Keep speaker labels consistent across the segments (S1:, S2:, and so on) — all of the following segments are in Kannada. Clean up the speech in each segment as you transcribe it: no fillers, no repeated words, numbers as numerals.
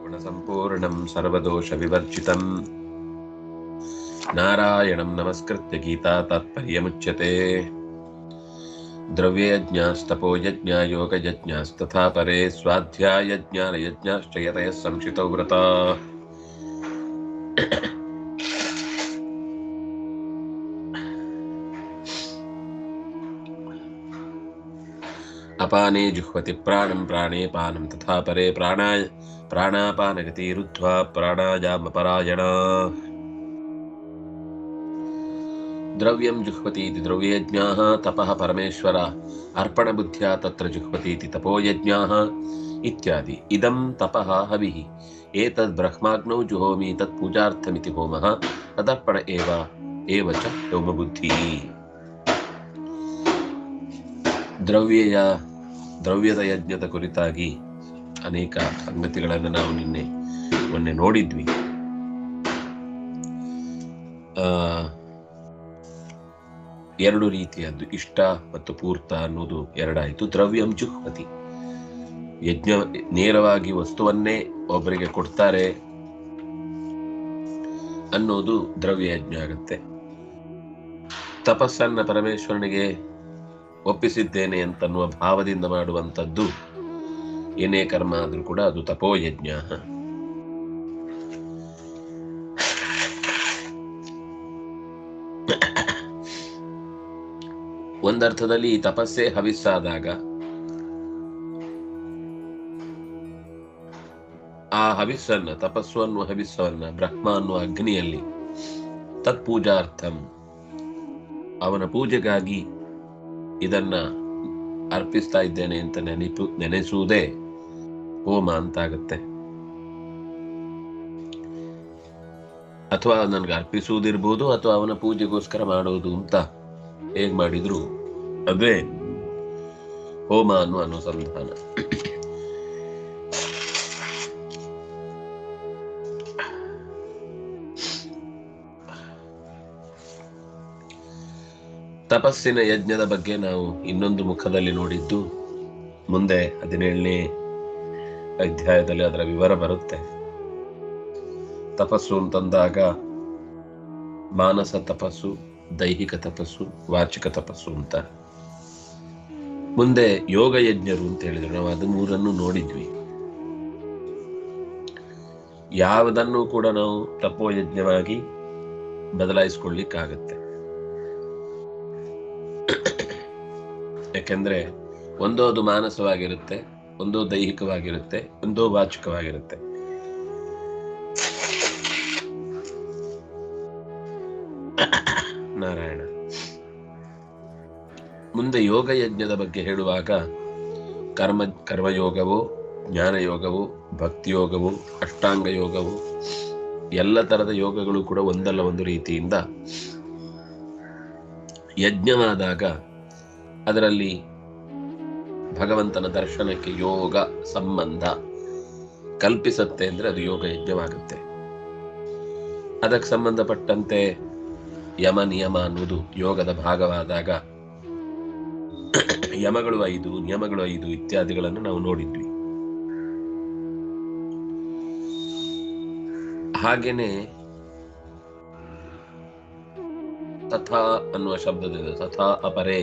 S1: गुणसम्पूर्णं सर्वदोषविवर्जितं नारायणं नमस्कृत्य गीता तात्पर्यमुच्यते। द्रव्ययज्ञास्तपोयज्ञा योगयज्ञास्तथा परे स्वाध्यायज्ञानयज्ञाश्च यतयः संशितौ व्रताः। अपाने जुह्वति प्राणं प्राणे पानं तथा परे प्राणापानगतिरुद्ध्वा प्राणायामपरायणाः। द्रव्यं जुह्वतीति द्रव्ययज्ञाः तपः परमेश्वर अर्पणबुद्ध्या तत्र जुह्वतीति तपोयज्ञाः इत्यादि। इदं तपः हविः एतद् ब्रह्माग्नौ जुहोमि तत् पूजार्थमिति होमः तदर्पण एव च होमबुद्धिः। ದ್ರವ್ಯದ ಯಜ್ಞದ ಕುರಿತಾಗಿ ಅನೇಕ ಸಂಗತಿಗಳನ್ನು ನಾವು ಮೊನ್ನೆ ನೋಡಿದ್ವಿ. ಎರಡು ರೀತಿಯದ್ದು, ಇಷ್ಟ ಮತ್ತು ಪೂರ್ತ ಅನ್ನೋದು ಎರಡಾಯಿತು. ದ್ರವ್ಯಂ ಜುಹ್ವತಿ, ಯಜ್ಞ ನೇರವಾಗಿ ವಸ್ತುವನ್ನೇ ಒಬ್ಬರಿಗೆ ಕೊಡ್ತಾರೆ ಅನ್ನೋದು ದ್ರವ್ಯ ಯಜ್ಞ ಆಗುತ್ತೆ. ತಪಸ್ಸನ್ನ ಪರಮೇಶ್ವರನಿಗೆ ಒಪ್ಪಿಸಿದ್ದೇನೆ ಅಂತನ್ನುವ ಭಾವದಿಂದ ಮಾಡುವಂಥದ್ದು ಏನೇ ಕರ್ಮ ಆದ್ರೂ ಕೂಡ ಅದು ತಪೋಯಜ್ಞ. ಒಂದರ್ಥದಲ್ಲಿ ಈ ತಪಸ್ಸೇ ಹವಿಸ್ಸಾದಾಗ ಆ ಹವಿಸ್ಸನ್ನ, ತಪಸ್ಸು ಅನ್ನುವ ಹವಿಸ್ಸವನ್ನ ಬ್ರಹ್ಮ ಅನ್ನುವ ಅಗ್ನಿಯಲ್ಲಿ ತತ್ಪೂಜಾರ್ಥಂ, ಅವನ ಪೂಜೆಗಾಗಿ ಇದನ್ನ ಅರ್ಪಿಸ್ತಾ ಇದ್ದೇನೆ ಅಂತ ನೆನೆಸುವುದೇ ಹೋಮ ಅಂತಾಗತ್ತೆ. ಅಥವಾ ನನ್ಗೆ ಅರ್ಪಿಸುವುದಿರ್ಬೋದು, ಅಥವಾ ಅವನ ಪೂಜೆಗೋಸ್ಕರ ಮಾಡೋದು ಅಂತ ಹೇಗ್ ಮಾಡಿದ್ರು ಅದೇ ಹೋಮ ಅನ್ನುವ ಅನುಸಂಧಾನ. ತಪಸ್ಸಿನ ಯಜ್ಞದ ಬಗ್ಗೆ ನಾವು ಇನ್ನೊಂದು ಮುಖದಲ್ಲಿ ನೋಡಿದ್ದು, ಮುಂದೆ 17ನೇ ಅಧ್ಯಾಯದಲ್ಲಿ ಅದರ ವಿವರ ಬರುತ್ತೆ. ತಪಸ್ಸು ಅಂತಂದಾಗ ಮಾನಸ ತಪಸ್ಸು, ದೈಹಿಕ ತಪಸ್ಸು, ವಾಚಿಕ ತಪಸ್ಸು ಅಂತ. ಮುಂದೆ ಯೋಗ ಯಜ್ಞರು ಅಂತ ಹೇಳಿದ್ರು. ನಾವು ಅದು ಮೂರನ್ನು ನೋಡಿದ್ವಿ. ಯಾವುದನ್ನು ಕೂಡ ನಾವು ತಪೋಯಜ್ಞವಾಗಿ ಬದಲಾಯಿಸ್ಕೊಳ್ಳಿಕ್ಕಾಗತ್ತೆ. ಯಾಕೆಂದ್ರೆ ಒಂದೋ ಅದು ಮಾನಸವಾಗಿರುತ್ತೆ, ಒಂದೋ ದೈಹಿಕವಾಗಿರುತ್ತೆ, ಒಂದೋ ವಾಚಿಕವಾಗಿರುತ್ತೆ. ನಾರಾಯಣ. ಮುಂದೆ ಯೋಗ ಯಜ್ಞದ ಬಗ್ಗೆ ಹೇಳುವಾಗ ಕರ್ಮಯೋಗವು, ಜ್ಞಾನಯೋಗವು, ಭಕ್ತಿಯೋಗವು, ಅಷ್ಟಾಂಗ ಯೋಗವು, ಎಲ್ಲ ತರದ ಯೋಗಗಳು ಕೂಡ ಒಂದಲ್ಲ ಒಂದು ರೀತಿಯಿಂದ ಯಜ್ಞವಾದಾಗ ಅದರಲ್ಲಿ ಭಗವಂತನ ದರ್ಶನಕ್ಕೆ ಯೋಗ ಸಂಬಂಧ ಕಲ್ಪಿಸತ್ತೆ ಅಂದ್ರೆ ಅದು ಯೋಗ ಯಜ್ಞವಾಗುತ್ತೆ. ಅದಕ್ಕೆ ಸಂಬಂಧಪಟ್ಟಂತೆ ಯಮ ನಿಯಮ ಅನ್ನುವುದು ಯೋಗದ ಭಾಗವಾದಾಗ ಯಮಗಳು 5, ನಿಯಮಗಳು 5 ಇತ್ಯಾದಿಗಳನ್ನು ನಾವು ನೋಡಿದ್ವಿ. ಹಾಗೇನೆ ತಥಾ ಅನ್ನುವ ಶಬ್ದದಿಂದ ತಥಾ ಅಪರೇ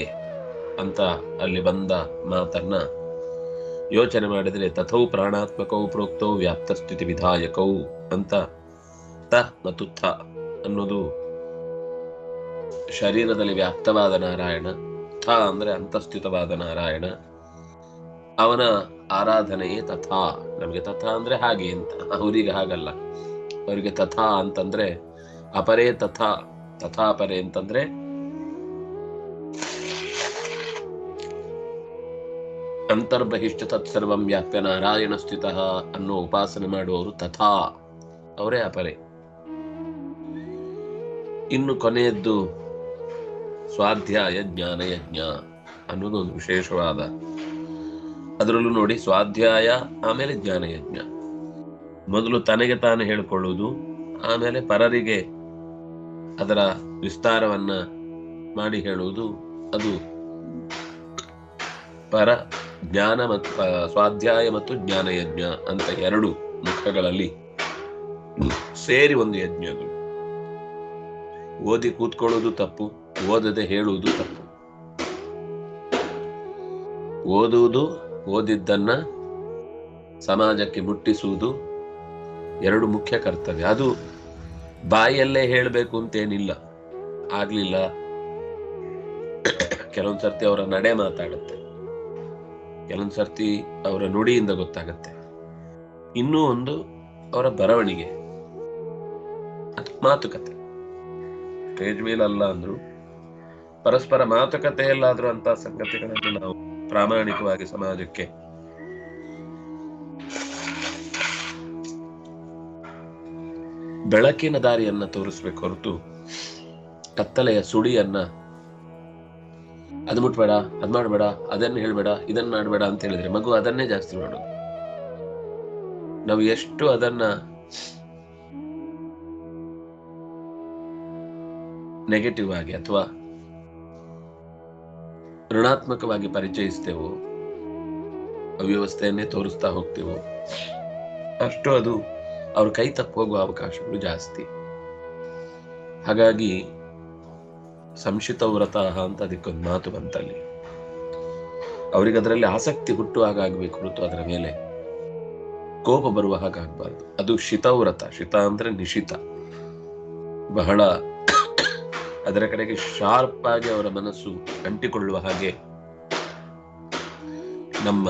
S1: ಅಂತ ಅಲ್ಲಿ ಬಂದ ಮಾತನ್ನ ಯೋಚನೆ ಮಾಡಿದ್ರೆ, ತಥೌ ಪ್ರಾಣಾತ್ಮಕೌ ಪ್ರೋಕ್ತೌ ವ್ಯಾಪ್ತ ಸ್ಥಿತಿ ವಿಧಾಯಕೌ ಅಂತ ತ ಮತ್ತು ಥ ಅನ್ನೋದು ಶರೀರದಲ್ಲಿ ವ್ಯಾಪ್ತವಾದ ನಾರಾಯಣ, ಥ ಅಂದ್ರೆ ಅಂತಸ್ಥಿತವಾದ ನಾರಾಯಣ, ಅವನ ಆರಾಧನೆಯೇ ತಥಾ. ನಮಗೆ ತಥಾ ಅಂದ್ರೆ ಹಾಗೆ ಅಂತ, ಅವರಿಗೆ ಹಾಗಲ್ಲ. ಅವರಿಗೆ ತಥಾ ಅಂತಂದ್ರೆ ಅಪರೇ ತಥಾ, ತಥಾಪರೇ ಅಂತಂದ್ರೆ ಅಂತರ್ಬಹಿಷ್ಠ ತತ್ಸರ್ವಂ ವ್ಯಾಪ್ಯ ನಾರಾಯಣ ಸ್ಥಿತಃ ಅನ್ನೋ ಉಪಾಸನೆ ಮಾಡುವವರು ತಥಾ, ಅವರೇ ಅಪರೆ. ಇನ್ನು ಕೊನೆಯದ್ದು ಸ್ವಾಧ್ಯಾಯ ಜ್ಞಾನಯಜ್ಞ ಅನ್ನೋದು ಒಂದು ವಿಶೇಷವಾದ. ಅದರಲ್ಲೂ ನೋಡಿ, ಸ್ವಾಧ್ಯಾಯ ಆಮೇಲೆ ಜ್ಞಾನಯಜ್ಞ. ಮೊದಲು ತನಗೆ ತಾನು ಹೇಳಿಕೊಳ್ಳುವುದು, ಆಮೇಲೆ ಪರರಿಗೆ ಅದರ ವಿಸ್ತಾರವನ್ನ ಮಾಡಿ ಹೇಳುವುದು. ಅದು ಪರ ಜ್ಞಾನ ಮತ್ತು ಸ್ವಾಧ್ಯಾಯ ಮತ್ತು ಜ್ಞಾನಯಜ್ಞ ಅಂತ ಎರಡು ಮುಖಗಳಲ್ಲಿ ಸೇರಿ ಒಂದು ಯಜ್ಞ. ಅದು ಓದಿ ಕೂತ್ಕೊಳ್ಳೋದು ತಪ್ಪು, ಓದದೆ ಹೇಳುವುದು ತಪ್ಪು. ಓದುವುದು, ಓದಿದ್ದನ್ನ ಸಮಾಜಕ್ಕೆ ಮುಟ್ಟಿಸುವುದು ಎರಡು ಮುಖ್ಯ ಕರ್ತವ್ಯ. ಅದು ಬಾಯಲ್ಲೇ ಹೇಳಬೇಕು ಅಂತೇನಿಲ್ಲ. ಆಗ್ಲಿಲ್ಲ, ಕೆಲವೊಂದ್ ಸರ್ತಿ ಅವರ ನಡೆ ಮಾತಾಡುತ್ತೆ, ಕೆಲವೊಂದ್ ಸರ್ತಿ ಅವರ ನುಡಿಯಿಂದ ಗೊತ್ತಾಗತ್ತೆ, ಇನ್ನೂ ಒಂದು ಅವರ ಬರವಣಿಗೆ, ಮಾತುಕತೆ. ಸ್ಟೇಜ್ ಮೇಲಲ್ಲ ಅಂದ್ರು ಪರಸ್ಪರ ಮಾತುಕತೆಯಲ್ಲಾದ್ರೂ ಅಂತ ಸಂಗತಿಗಳನ್ನು ನಾವು ಪ್ರಾಮಾಣಿಕವಾಗಿ ಸಮಾಜಕ್ಕೆ ಬೆಳಕಿನ ದಾರಿಯನ್ನ ತೋರಿಸ್ಬೇಕು ಹೊರತು ಕತ್ತಲೆಯ ಸುಳಿಯನ್ನ ಅದು ಮುಟ್ಬೇಡ, ಅದ್ ಮಾಡ್ಬೇಡ, ಅದನ್ನ ಹೇಳ್ಬೇಡ, ಇದನ್ನ ಮಾಡ್ಬೇಡ ಅಂತ ಹೇಳಿದ್ರೆ ಮಗು ಅದನ್ನೇ ಜಾಸ್ತಿ ಮಾಡೋದು. ನಾವು ಎಷ್ಟು ಅದನ್ನ ನೆಗೆಟಿವ್ ಆಗಿ ಅಥವಾ ಋಣಾತ್ಮಕವಾಗಿ ಪರಿಚಯಿಸ್ತೇವೋ, ಅವ್ಯವಸ್ಥೆಯನ್ನೇ ತೋರಿಸ್ತಾ ಹೋಗ್ತೇವೋ, ಅಷ್ಟು ಅದು ಅವ್ರ ಕೈ ತಪ್ಪಿ ಹೋಗುವ ಅವಕಾಶಗಳು ಜಾಸ್ತಿ. ಹಾಗಾಗಿ ಸಂಶಿತ ವ್ರತ ಅಂತ ಅದಕ್ಕೊಂದು ಮಾತು ಬಂತಲ್ಲಿ. ಅವ್ರಿಗೆ ಅದರಲ್ಲಿ ಆಸಕ್ತಿ ಹುಟ್ಟುವಾಗ ಆಗ್ಬೇಕು ಹೊರತು ಅದರ ಮೇಲೆ ಕೋಪ ಬರುವ ಹಾಗಾಗಬಾರ್ದು. ಅದು ಶಿತವ್ರತ. ಶಿತ ಅಂದ್ರೆ ನಿಶಿತ, ಬಹಳ ಅದರ ಕಡೆಗೆ ಶಾರ್ಪ್ ಆಗಿ ಅವರ ಮನಸ್ಸು ಅಂಟಿಕೊಳ್ಳುವ ಹಾಗೆ ನಮ್ಮ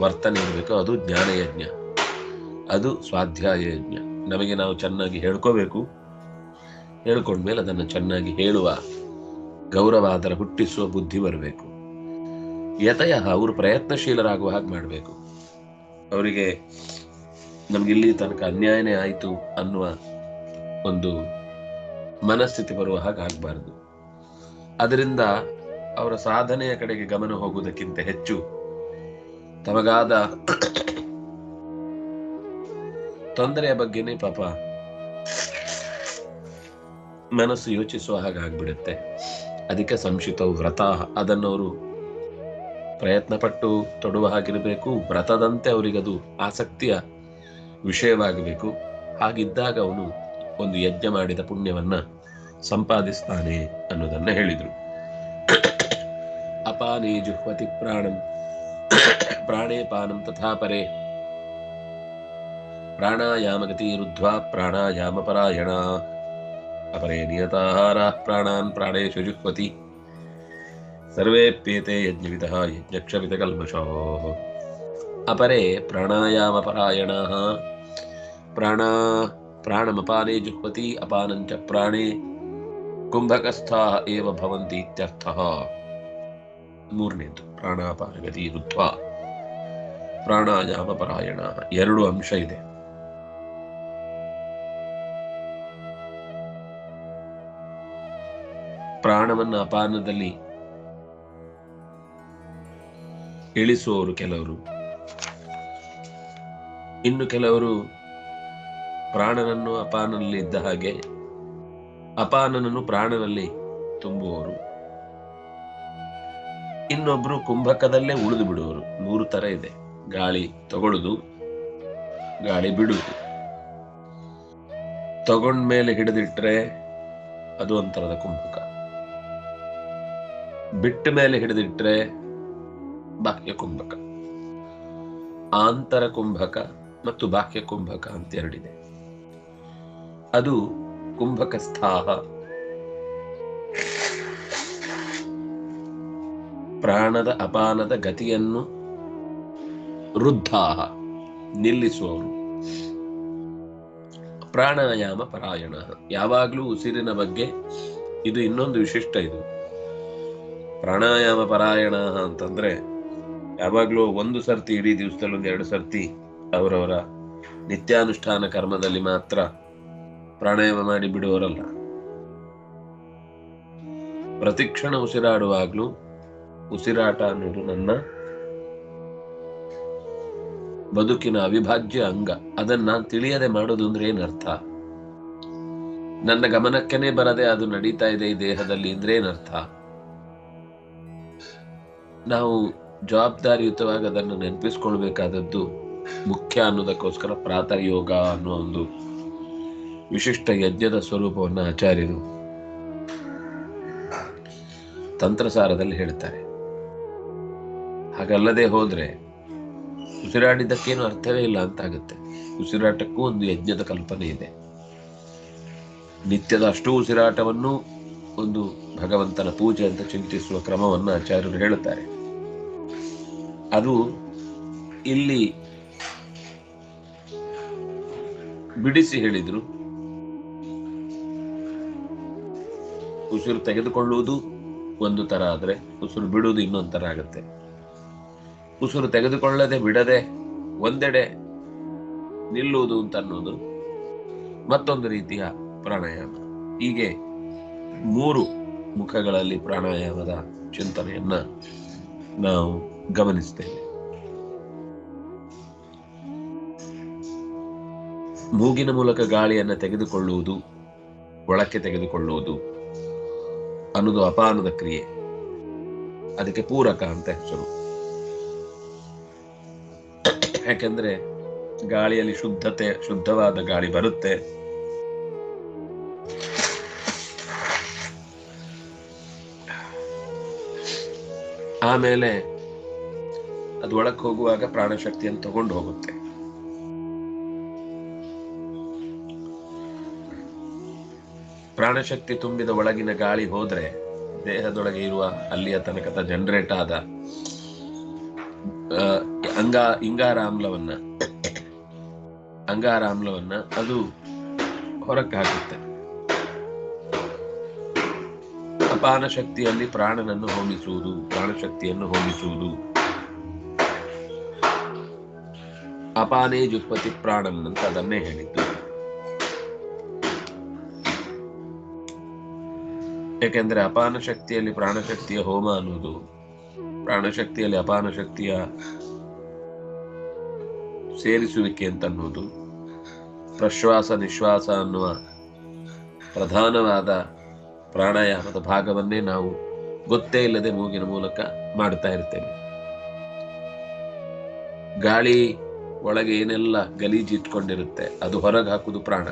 S1: ವರ್ತನೆ ಇರಬೇಕು. ಅದು ಜ್ಞಾನಯಜ್ಞ, ಅದು ಸ್ವಾಧ್ಯಾಯ ಯಜ್ಞ. ನಮಗೆ ನಾವು ಚೆನ್ನಾಗಿ ಹೇಳ್ಕೋಬೇಕು, ಹೇಳ್ಕೊಂಡ್ಮೇಲೆ ಅದನ್ನು ಚೆನ್ನಾಗಿ ಹೇಳುವ ಗೌರವ, ಅದರ ಹುಟ್ಟಿಸುವ ಬುದ್ಧಿ ಬರಬೇಕು. ಯತಯ ಅವರು ಪ್ರಯತ್ನಶೀಲರಾಗುವ ಹಾಗೆ ಮಾಡಬೇಕು. ಅವರಿಗೆ ನಮ್ಗಿಲ್ಲಿ ತನಕ ಅನ್ಯಾಯನೇ ಆಯಿತು ಅನ್ನುವ ಒಂದು ಮನಸ್ಥಿತಿ ಬರುವ ಹಾಗೆ ಆಗಬಾರದು. ಅದರಿಂದ ಅವರ ಸಾಧನೆಯ ಕಡೆಗೆ ಗಮನ ಹೋಗುವುದಕ್ಕಿಂತ ಹೆಚ್ಚು ತಮಗಾದ ತೊಂದರೆಯ ಬಗ್ಗೆನೇ ಪಾಪ ಮನಸ್ಸು ಯೋಚಿಸುವ ಹಾಗಾಗ್ಬಿಡುತ್ತೆ. ಅದಕ್ಕೆ ಸಂಶಿತ ವ್ರತ, ಅದನ್ನವರು ಪ್ರಯತ್ನ ಪಟ್ಟು ತೊಡುವ ಹಾಗಿರಬೇಕು. ವ್ರತದಂತೆ ಅವರಿಗದು ಆಸಕ್ತಿಯ ವಿಷಯವಾಗಬೇಕು. ಹಾಗಿದ್ದಾಗ ಅವನು ಒಂದು ಯಜ್ಞ ಮಾಡಿದ ಪುಣ್ಯವನ್ನ ಸಂಪಾದಿಸ್ತಾನೆ ಅನ್ನೋದನ್ನ ಹೇಳಿದ್ರು. ಅಪಾನೇ ಜುಹ್ವತಿ ಪ್ರಾಣಂ ಪ್ರಾಣೇ ಪಾನಂ ತಥಾ ಪರೇ ಪ್ರಾಣಾಯಾಮಗತಿ ರುದ್ಧ್ವಾ ಪ್ರಾಣಾಯಾಮ ಪರಾಯಣ ಅಪರೇ ನಿಯತಾಹಾರ ಪ್ರಾಣಾನ್ ಪ್ರಾಣೇಶು ಜುಹ್ವತಿ ಸರ್ವೇಪ್ಯೇತೆ ಯಜ್ಞವಿದಃ ಯಜ್ಞಕ್ಷವಿದ ಕಲ್ಮಷೋ. ಅಪರೇ ಪ್ರಾಣಾಯಾಮ ಪರಾಯಣ ಪ್ರಾಣಮಪಾನೇ ಜುಹ್ವತಿ ಅಪಾನಂಚ ಪ್ರಾಣೇ ಕುಂಭಕಸ್ಥಾಃ ಏವ ಭವಂತಿ ಇತ್ಯರ್ಥಃ. ಮೂರನೇದು ಪ್ರಾಣಾಪಾನಗತಿ ರುದ್ಧ್ವಾ ಪ್ರಾಣಾಯಾಮ ಪರಾಯಣ. ಎರಡು ಅಂಶ ಇದೆ. ಪ್ರಾಣವನ್ನು ಅಪಾನದಲ್ಲಿ ಇಳಿಸುವವರು ಕೆಲವರು, ಇನ್ನು ಕೆಲವರು ಪ್ರಾಣನನ್ನು ಅಪಾನನಲ್ಲಿ ಇದ್ದ ಹಾಗೆ ಅಪಾನನನ್ನು ಪ್ರಾಣನಲ್ಲಿ ತುಂಬುವವರು, ಇನ್ನೊಬ್ರು ಕುಂಭಕದಲ್ಲೇ ಉಳಿದು ಬಿಡುವರು. ಮೂರು ತರ ಇದೆ. ಗಾಳಿ ತಗೊಳ್ಳುದು, ಗಾಳಿ ಬಿಡುವುದು. ತಗೊಂಡ್ಮೇಲೆ ಹಿಡಿದಿಟ್ರೆ ಅದು ಒಂಥರದ ಕುಂಭಕ, ಬಿಟ್ಟ ಮೇಲೆ ಹಿಡಿದಿಟ್ರೆ ಬಾಹ್ಯ ಕುಂಭಕ. ಆಂತರ ಕುಂಭಕ ಮತ್ತು ಬಾಹ್ಯ ಕುಂಭಕ ಅಂತ ಎರಡಿದೆ. ಅದು ಕುಂಭಕಸ್ಥಾಹ ಪ್ರಾಣದ ಅಪಾನದ ಗತಿಯನ್ನು ರುದ್ಧಾಹ ನಿಲ್ಲಿಸುವವರು. ಪ್ರಾಣಾಯಾಮ ಪರಾಯಣ ಯಾವಾಗ್ಲೂ ಉಸಿರಿನ ಬಗ್ಗೆ, ಇದು ಇನ್ನೊಂದು ವಿಶಿಷ್ಟ. ಇದು ಪ್ರಾಣಾಯಾಮ ಪರಾಯಣ ಅಂತಂದ್ರೆ ಯಾವಾಗ್ಲೂ ಒಂದು ಸರ್ತಿ ಇಡೀ ದಿವಸದಲ್ಲಿ ಒಂದೆರಡು ಸರ್ತಿ ಅವರವರ ನಿತ್ಯಾನುಷ್ಠಾನ ಕರ್ಮದಲ್ಲಿ ಮಾತ್ರ ಪ್ರಾಣಾಯಾಮ ಮಾಡಿ ಬಿಡುವವರಲ್ಲ. ಪ್ರತಿಕ್ಷಣ ಉಸಿರಾಡುವಾಗ್ಲೂ ಉಸಿರಾಟ ಅನ್ನೋದು ನನ್ನ ಬದುಕಿನ ಅವಿಭಾಜ್ಯ ಅಂಗ. ಅದನ್ನ ನಾನು ತಿಳಿಯದೆ ಮಾಡೋದು ಅಂದ್ರೆ ಏನರ್ಥ? ನನ್ನ ಗಮನಕ್ಕೇನೆ ಬರದೆ ಅದು ನಡೀತಾ ಇದೆ ಈ ದೇಹದಲ್ಲಿ ಅಂದ್ರೆ ಏನರ್ಥ? ನಾವು ಜವಾಬ್ದಾರಿಯುತವಾಗಿ ಅದನ್ನು ನೆನಪಿಸ್ಕೊಳ್ಬೇಕಾದದ್ದು ಮುಖ್ಯ ಅನ್ನೋದಕ್ಕೋಸ್ಕರ ಪ್ರಾತಃಯೋಗ ಅನ್ನುವ ಒಂದು ವಿಶಿಷ್ಟ ಯಜ್ಞದ ಸ್ವರೂಪವನ್ನು ಆಚಾರ್ಯರು ತಂತ್ರಸಾರದಲ್ಲಿ ಹೇಳ್ತಾರೆ. ಹಾಗಲ್ಲದೆ ಹೋದ್ರೆ ಉಸಿರಾಡಿದ್ದಕ್ಕೇನು ಅರ್ಥವೇ ಇಲ್ಲ ಅಂತಾಗುತ್ತೆ. ಉಸಿರಾಟಕ್ಕೂ ಒಂದು ಯಜ್ಞದ ಕಲ್ಪನೆ ಇದೆ. ನಿತ್ಯದ ಅಷ್ಟೂ ಉಸಿರಾಟವನ್ನು ಒಂದು ಭಗವಂತನ ಪೂಜೆ ಅಂತ ಚಿಂತಿಸುವ ಕ್ರಮವನ್ನು ಆಚಾರ್ಯರು ಹೇಳುತ್ತಾರೆ. ಅದು ಇಲ್ಲಿ ಬಿಡಿಸಿ ಹೇಳಿದ್ರು. ಉಸಿರು ತೆಗೆದುಕೊಳ್ಳುವುದು ಒಂದು ತರ ಆದ್ರೆ ಉಸಿರು ಬಿಡುವುದು ಇನ್ನೊಂದು ತರ ಆಗುತ್ತೆ. ಉಸಿರು ತೆಗೆದುಕೊಳ್ಳದೆ ಬಿಡದೆ ಒಂದೆಡೆ ನಿಲ್ಲುವುದು ಅಂತ ಅನ್ನೋದು ಮತ್ತೊಂದು ರೀತಿಯ ಪ್ರಾಣಾಯಾಮ. ಹೀಗೆ 3 ಮುಖಗಳಲ್ಲಿ ಪ್ರಾಣಾಯಾಮದ ಚಿಂತನೆಯನ್ನ ನಾವು ಗಮನಿಸ್ತೇವೆ. ಮೂಗಿನ ಮೂಲಕ ಗಾಳಿಯನ್ನು ತೆಗೆದುಕೊಳ್ಳುವುದು, ಒಳಕ್ಕೆ ತೆಗೆದುಕೊಳ್ಳುವುದು ಅನ್ನೋದು ಅಪಾನದ ಕ್ರಿಯೆ. ಅದಕ್ಕೆ ಪೂರಕ ಅಂತ ಹೆಸರು. ಯಾಕೆಂದ್ರೆ ಗಾಳಿಯಲ್ಲಿ ಶುದ್ಧವಾದ ಗಾಳಿ ಬರುತ್ತೆ. ಆಮೇಲೆ ಅದು ಒಳಕ್ಕೆ ಹೋಗುವಾಗ ಪ್ರಾಣಶಕ್ತಿಯನ್ನು ತಗೊಂಡು ಹೋಗುತ್ತೆ. ಪ್ರಾಣಶಕ್ತಿ ತುಂಬಿದ ಒಳಗಿನ ಗಾಳಿ ಹೋದ್ರೆ ದೇಹದೊಳಗೆ ಇರುವ ಅಲ್ಲಿಯ ತನಕದ ಜನರೇಟ್ ಆದ ಅಂಗಾರಾಮ್ಲವನ್ನ ಅದು ಹೊರಕ್ಕೆ ಹಾಕುತ್ತೆ. ಅಪಾನ ಶಕ್ತಿಯಲ್ಲಿ ಪ್ರಾಣನನ್ನು ಹೋಮಿಸುವುದು, ಪ್ರಾಣಶಕ್ತಿಯನ್ನು ಹೋಮಿಸುವುದು. ಅಪಾನೇ ಜುಹ್ವತಿ ಪ್ರಾಣಂ ಅಂತ ಅದನ್ನೇ ಹೇಳಿದ್ದು. ಯಾಕೆಂದ್ರೆ ಅಪಾನ ಶಕ್ತಿಯಲ್ಲಿ ಪ್ರಾಣಶಕ್ತಿಯ ಹೋಮ ಅನ್ನುವುದು, ಪ್ರಾಣಶಕ್ತಿಯಲ್ಲಿ ಅಪಾನ ಶಕ್ತಿಯ ಸೇರಿಸುವಿಕೆ ಅಂತ ಅನ್ನೋದು, ಪ್ರಶ್ವಾಸ ನಿಶ್ವಾಸ ಅನ್ನುವ ಪ್ರಧಾನವಾದ ಪ್ರಾಣಾಯಾಮದ ಭಾಗವನ್ನೇ ನಾವು ಗೊತ್ತೇ ಇಲ್ಲದೆ ಮೂಗಿನ ಮೂಲಕ ಮಾಡ್ತಾ ಇರ್ತೇವೆ. ಗಾಳಿ ಒಳಗೆ ಏನೆಲ್ಲ ಗಲೀಜು ಇಟ್ಕೊಂಡಿರುತ್ತೆ ಅದು ಹೊರಗೆ ಹಾಕುವುದು ಪ್ರಾಣ.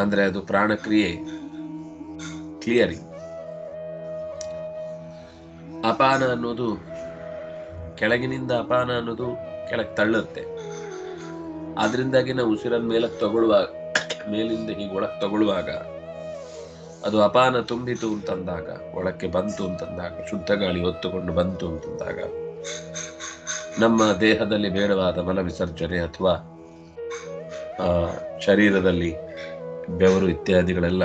S1: ಅಂದ್ರೆ ಅದು ಪ್ರಾಣಕ್ರಿಯೆ ಕ್ಲಿಯರಿಂಗ್. ಅಪಾನ ಅನ್ನೋದು ಕೆಳಗಿನಿಂದ ಅಪಾನ ಅನ್ನೋದು ಕೆಳಗೆ ತಳ್ಳುತ್ತೆ. ಆದ್ರಿಂದಾಗಿ ನಾವು ಉಸಿರನ್ನ ಮೇಲಕ್ಕೆ ತಗೊಳ್ಳುವಾಗ, ಮೇಲಿಂದ ಹೀಗೆ ಒಳಕ್ಕೆ ತಗೊಳ್ಳುವಾಗ ಅದು ಅಪಾನ ತುಂಬಿತು ಅಂತಂದಾಗ, ಒಳಕ್ಕೆ ಬಂತು ಅಂತಂದಾಗ, ಶುದ್ಧ ಗಾಳಿ ಹೊತ್ತುಕೊಂಡು ಬಂತು ಅಂತಂದಾಗ ನಮ್ಮ ದೇಹದಲ್ಲಿ ಬೇಡವಾದ ಮಲ ವಿಸರ್ಜನೆ ಅಥವಾ ಶರೀರದಲ್ಲಿ ಬೆವರು ಇತ್ಯಾದಿಗಳೆಲ್ಲ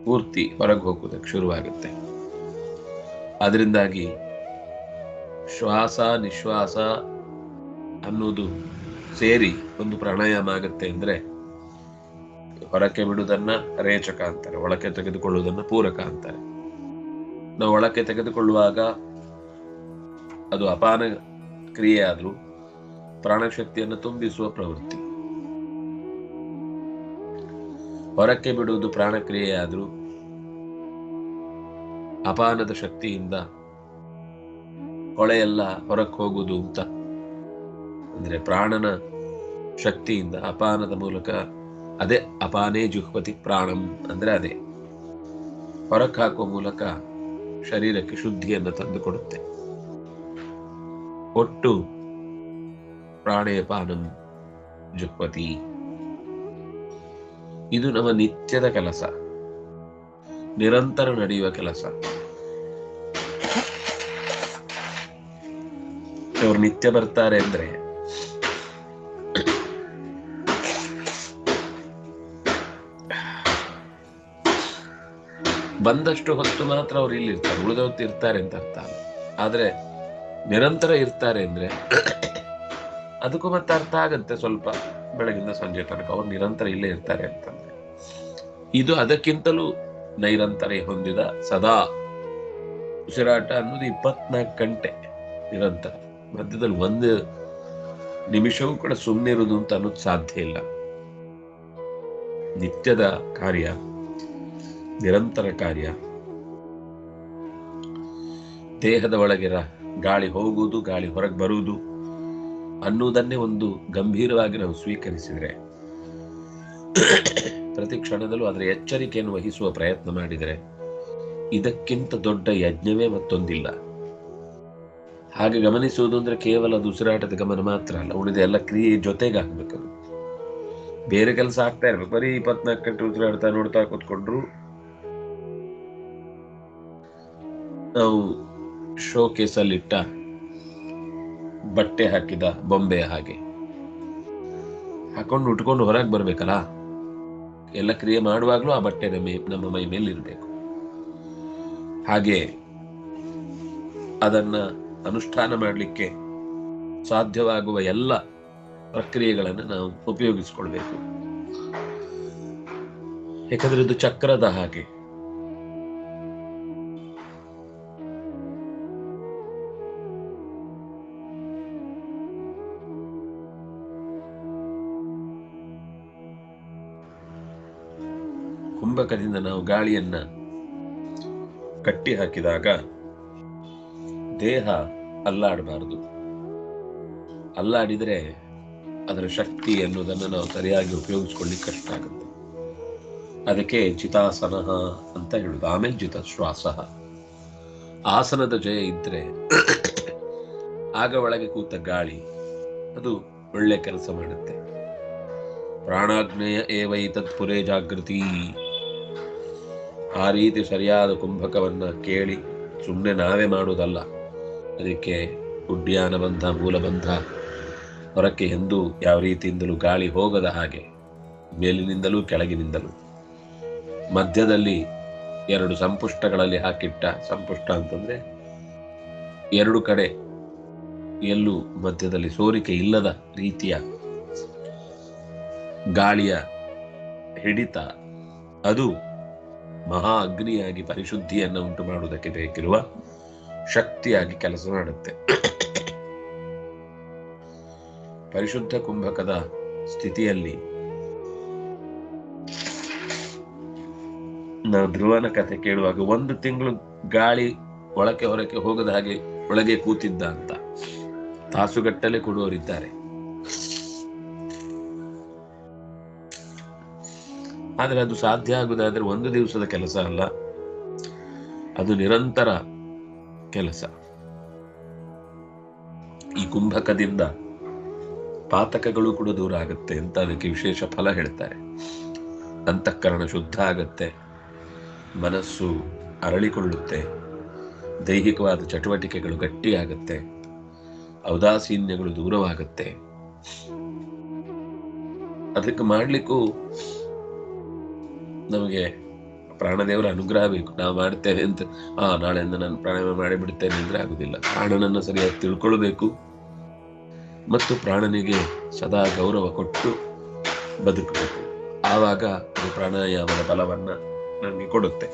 S1: ಪೂರ್ತಿ ಹೊರಗೆ ಹೋಗುವುದಕ್ಕೆ ಶುರುವಾಗುತ್ತೆ. ಅದರಿಂದಾಗಿ ಶ್ವಾಸ ನಿಶ್ವಾಸ ಅನ್ನೋದು ಸೇರಿ ಒಂದು ಪ್ರಾಣಾಯಾಮ ಆಗುತ್ತೆ. ಅಂದ್ರೆ ಹೊರಕ್ಕೆ ಬಿಡುವುದನ್ನ ರೇಚಕ ಅಂತಾರೆ, ಒಳಕ್ಕೆ ತೆಗೆದುಕೊಳ್ಳುವುದನ್ನ ಪೂರಕ ಅಂತಾರೆ. ನಾವು ಒಳಕ್ಕೆ ತೆಗೆದುಕೊಳ್ಳುವಾಗ ಅದು ಅಪಾನ ಕ್ರಿಯೆ ಆದ್ರೂ ಪ್ರಾಣಶಕ್ತಿಯನ್ನು ತುಂಬಿಸುವ ಪ್ರವೃತ್ತಿ. ಹೊರಕ್ಕೆ ಬಿಡುವುದು ಪ್ರಾಣಕ್ರಿಯೆ ಆದ್ರೂ ಅಪಾನದ ಶಕ್ತಿಯಿಂದ ಹೊಳೆಯೆಲ್ಲ ಹೊರಕ್ಕೆ ಹೋಗುವುದು ಅಂತ. ಅಂದ್ರೆ ಪ್ರಾಣನ ಶಕ್ತಿಯಿಂದ ಅಪಾನದ ಮೂಲಕ, ಅದೇ ಅಪಾನೇ ಜುಹ್ವತಿ ಪ್ರಾಣಂ ಅಂದ್ರೆ ಅದೇ ಹೊರಕ್ಕೆ ಹಾಕುವ ಮೂಲಕ ಶರೀರಕ್ಕೆ ಶುದ್ಧಿಯನ್ನು ತಂದುಕೊಡುತ್ತೆ. ಒಟ್ಟು ಪ್ರಾಣೇಪಾನಂ ಜುಹ್ವತಿ. ಇದು ನಮ್ಮ ನಿತ್ಯದ ಕೆಲಸ, ನಿರಂತರ ನಡೆಯುವ ಕೆಲಸ. ಅವರು ನಿತ್ಯ ಬರ್ತಾರೆ ಅಂದ್ರೆ ಬಂದಷ್ಟು ಹೊತ್ತು ಮಾತ್ರ ಅವ್ರು ಇಲ್ಲಿ ಇರ್ತಾರೆ, ಉಳಿದ ಹೊತ್ತು ಇರ್ತಾರೆ ಅಂತ ಅರ್ಥ ಅಲ್ಲ. ಆದ್ರೆ ನಿರಂತರ ಇರ್ತಾರೆ ಅಂದ್ರೆ ಅದಕ್ಕೂ ಮತ್ತೆ ಅರ್ಥ ಆಗತ್ತೆ. ಸ್ವಲ್ಪ ಬೆಳಗಿಂದ ಸಂಜೆ ತನಕ ಅವ್ರು ನಿರಂತರ ಇಲ್ಲೇ ಇರ್ತಾರೆ ಅಂತಂದ್ರೆ ಇದು ಅದಕ್ಕಿಂತಲೂ ನೈರಂತರ ಹೊಂದಿದ ಸದಾ ಉಸಿರಾಟ ಅನ್ನೋದು 24 ಗಂಟೆ ನಿರಂತರ. ಮಧ್ಯದಲ್ಲಿ ಒಂದು ನಿಮಿಷವೂ ಕೂಡ ಸುಮ್ಮನಿರುವುದು ಅಂತ ಅನ್ನೋದು ಸಾಧ್ಯ ಇಲ್ಲ. ನಿತ್ಯದ ಕಾರ್ಯ, ನಿರಂತರ ಕಾರ್ಯ. ದೇಹದ ಒಳಗಿರ ಗಾಳಿ ಹೋಗುವುದು, ಗಾಳಿ ಹೊರಗೆ ಬರುವುದು ಅನ್ನುವುದನ್ನೇ ಒಂದು ಗಂಭೀರವಾಗಿ ನಾವು ಸ್ವೀಕರಿಸಿದರೆ, ಪ್ರತಿ ಕ್ಷಣದಲ್ಲೂ ಅದರ ಎಚ್ಚರಿಕೆಯನ್ನು ವಹಿಸುವ ಪ್ರಯತ್ನ ಮಾಡಿದರೆ, ಇದಕ್ಕಿಂತ ದೊಡ್ಡ ಯಜ್ಞವೇ ಮತ್ತೊಂದಿಲ್ಲ. ಹಾಗೆ ಗಮನಿಸುವುದು ಅಂದ್ರೆ ಕೇವಲ ಅದು ಉಸಿರಾಟದ ಗಮನ ಮಾತ್ರ ಅಲ್ಲ, ಉಳಿದ ಎಲ್ಲ ಕ್ರಿಯೆ ಜೊತೆಗೆ ಆಗ್ಬೇಕು. ಬೇರೆ ಕೆಲಸ ಆಗ್ತಾ ಇರ್ಬೇಕು. ಬರೀ 24 ಗಂಟೆ ಉಸಿರಾಡ್ತಾ ನೋಡ್ತಾ ಕೂತ್ಕೊಂಡ್ರು ನಾವು ಶೋ ಕೇಸಲ್ಲಿಟ್ಟ ಬಟ್ಟೆ ಹಾಕಿದ ಬೊಂಬೆಯ ಹಾಗೆ ಹಾಕೊಂಡು ಉಟ್ಕೊಂಡು ಹೊರಗೆ ಬರ್ಬೇಕಲ್ಲ. ಎಲ್ಲ ಕ್ರಿಯೆ ಮಾಡುವಾಗ್ಲೂ ಆ ಬಟ್ಟೆ ನಮ್ಮ ಮೈ ಮೇಲೆ ಇರಬೇಕು. ಹಾಗೆ ಅದನ್ನ ಅನುಷ್ಠಾನ ಮಾಡಲಿಕ್ಕೆ ಸಾಧ್ಯವಾಗುವ ಎಲ್ಲ ಪ್ರಕ್ರಿಯೆಗಳನ್ನು ನಾವು ಉಪಯೋಗಿಸಿಕೊಳ್ಬೇಕು. ಯಾಕಂದ್ರೆ ಇದು ಚಕ್ರದ ಹಾಗೆ. ಕುಂಭಕದಿಂದ ನಾವು ಗಾಳಿಯನ್ನ ಕಟ್ಟಿ ಹಾಕಿದಾಗ ದೇಹ ಅಲ್ಲಾಡಬಾರದು. ಅಲ್ಲಾಡಿದರೆ ಅದರ ಶಕ್ತಿ ಎನ್ನುವುದನ್ನು ನಾವು ಸರಿಯಾಗಿ ಉಪಯೋಗಿಸ್ಕೊಳ್ಳಿಕ್ಕೆ ಕಷ್ಟ ಆಗುತ್ತೆ. ಅದಕ್ಕೆ ಚಿತಾಸನ ಅಂತ ಹೇಳುದು. ಆಮೇಲೆ ಜಿತ ಶ್ವಾಸ. ಆಸನದ ಜಯ ಇದ್ರೆ ಆಗ ಒಳಗೆ ಕೂತ ಗಾಳಿ ಅದು ಒಳ್ಳೆ ಕೆಲಸ ಮಾಡುತ್ತೆ. ಪ್ರಾಣಾಗ್ನೇಯ ಏವೈತತ್ ಪುರೇ ಜಾಗೃತಿ. ಆ ರೀತಿ ಸರಿಯಾದ ಕುಂಭಕವನ್ನ ಕೇಳಿ ಸುಮ್ಮನೆ ನಾವೇ ಮಾಡುವುದಲ್ಲ. ಅದಕ್ಕೆ ಉಡ್ಯಾನ ಬಂಧ, ಮೂಲಬಂಧ, ಹೊರಕ್ಕೆ ಎಂದೂ ಯಾವ ರೀತಿಯಿಂದಲೂ ಗಾಳಿ ಹೋಗದ ಹಾಗೆ ಮೇಲಿನಿಂದಲೂ ಕೆಳಗಿನಿಂದಲೂ ಮಧ್ಯದಲ್ಲಿ 2 ಸಂಪುಷ್ಟಗಳಲ್ಲಿ ಹಾಕಿಟ್ಟ, ಸಂಪುಷ್ಟ ಅಂತಂದ್ರೆ 2 ಕಡೆ ಎಲ್ಲೂ ಮಧ್ಯದಲ್ಲಿ ಸೋರಿಕೆ ಇಲ್ಲದ ರೀತಿಯ ಗಾಳಿಯ ಹಿಡಿತ, ಅದು ಮಹಾ ಅಗ್ನಿಯಾಗಿ ಪರಿಶುದ್ಧಿಯನ್ನು ಉಂಟು ಮಾಡುವುದಕ್ಕೆ ಬೇಕಿರುವ ಶಕ್ತಿಯಾಗಿ ಕೆಲಸ ಮಾಡುತ್ತೆ. ಪರಿಶುದ್ಧ ಕುಂಭಕದ ಸ್ಥಿತಿಯಲ್ಲಿ ನಾವು ಧ್ರುವನ ಕಥೆ ಕೇಳುವಾಗ 1 ತಿಂಗಳು ಗಾಳಿ ಒಳಕ್ಕೆ ಹೊರಕ್ಕೆ ಹೋಗದ ಹಾಗೆ ಒಳಗೆ ಕೂತಿದ್ದ ಅಂತ ತಾಸುಗಟ್ಟಲೆ ಕೊಡುವವರಿದ್ದಾರೆ. ಆದರೆ ಅದು ಸಾಧ್ಯ ಆಗುವುದಾದ್ರೆ 1 ದಿವಸದ ಕೆಲಸ ಅಲ್ಲ, ಅದು ನಿರಂತರ ಕೆಲಸ. ಈ ಕುಂಭಕದಿಂದ ಪಾತಕಗಳು ಕೂಡ ದೂರ ಆಗುತ್ತೆ ಅಂತ ಅದಕ್ಕೆ ವಿಶೇಷ ಫಲ ಹೇಳ್ತಾರೆ. ಅಂತಃಕರಣ ಶುದ್ಧ ಆಗತ್ತೆ, ಮನಸ್ಸು ಅರಳಿಕೊಳ್ಳುತ್ತೆ, ದೈಹಿಕವಾದ ಚಟುವಟಿಕೆಗಳು ಗಟ್ಟಿಯಾಗತ್ತೆ, ಔದಾಸೀನ್ಯಗಳು ದೂರವಾಗುತ್ತೆ. ಅದಕ್ಕೆ ಮಾಡ್ಲಿಕ್ಕೂ ನಮಗೆ ಪ್ರಾಣದೇವರ ಅನುಗ್ರಹ ಬೇಕು. ನಾವು ಮಾಡ್ತೇವೆ ಅಂತ ನಾಳೆಯಿಂದ ನಾನು ಪ್ರಾಣಾಯಾಮ ಮಾಡಿಬಿಡ್ತೇನೆ ಅಂದ್ರೆ ಆಗುದಿಲ್ಲ. ಪ್ರಾಣನನ್ನು ಸರಿಯಾಗಿ ತಿಳ್ಕೊಳ್ಬೇಕು ಮತ್ತು ಪ್ರಾಣನಿಗೆ ಸದಾ ಗೌರವ ಕೊಟ್ಟು ಬದುಕಬೇಕು. ಆವಾಗ ಅದು ಪ್ರಾಣಾಯಾಮದ ಬಲವನ್ನ ನನಗೆ ಕೊಡುತ್ತೆ.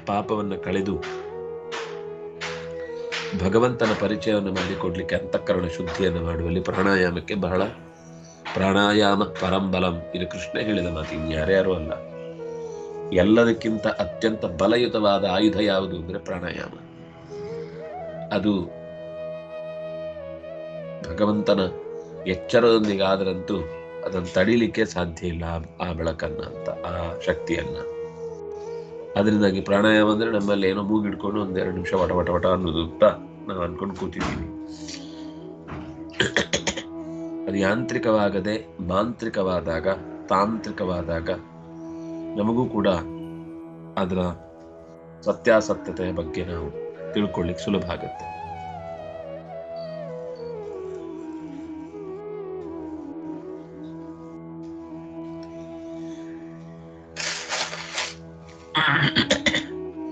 S1: ಪಾಪವನ್ನು ಕಳೆದು ಭಗವಂತನ ಪರಿಚಯವನ್ನು ಮಾಡಿಕೊಡ್ಲಿಕ್ಕೆ ಅಂತಃಕರಣ ಶುದ್ಧಿಯನ್ನು ಮಾಡುವಲ್ಲಿ ಪ್ರಾಣಾಯಾಮಕ್ಕೆ ಬಹಳ, ಪ್ರಾಣಾಯಾಮ ಪರಂಬಲಂ, ಇದು ಕೃಷ್ಣ ಹೇಳಿದ ಮಾತು, ಇನ್ಯಾರ್ಯಾರು ಅಲ್ಲ. ಎಲ್ಲದಕ್ಕಿಂತ ಅತ್ಯಂತ ಬಲಯುತವಾದ ಆಯುಧ ಯಾವುದು ಅಂದ್ರೆ ಪ್ರಾಣಾಯಾಮ. ಅದು ಭಗವಂತನ ಎಚ್ಚರದೊಂದಿಗೆ ಆದರಂತೂ ಅದನ್ನು ತಡಿಲಿಕ್ಕೆ ಸಾಧ್ಯ ಇಲ್ಲ, ಆ ಬೆಳಕನ್ನ ಅಂತ, ಆ ಶಕ್ತಿಯನ್ನ. ಅದರಿಂದಾಗಿ ಪ್ರಾಣಾಯಾಮ ಅಂದ್ರೆ ನಮ್ಮಲ್ಲಿ ಏನೋ ಮೂಗಿಡ್ಕೊಂಡು 1-2 ನಿಮಿಷ ವಟ ವಟ ವಟ ಅನ್ನೋದು ಅಂತ ನಾವು ಅನ್ಕೊಂಡು ಕೂತಿದ್ದೀವಿ. ಅದು ಯಾಂತ್ರಿಕವಾಗದೆ ಮಾಂತ್ರಿಕವಾದಾಗ, ತಾಂತ್ರಿಕವಾದಾಗ ನಮಗೂ ಕೂಡ ಅದರ ಸತ್ಯಾಸತ್ಯತೆಯ ಬಗ್ಗೆ ನಾವು ತಿಳ್ಕೊಳ್ಳಿಕ್ಕೆ ಸುಲಭ ಆಗುತ್ತೆ.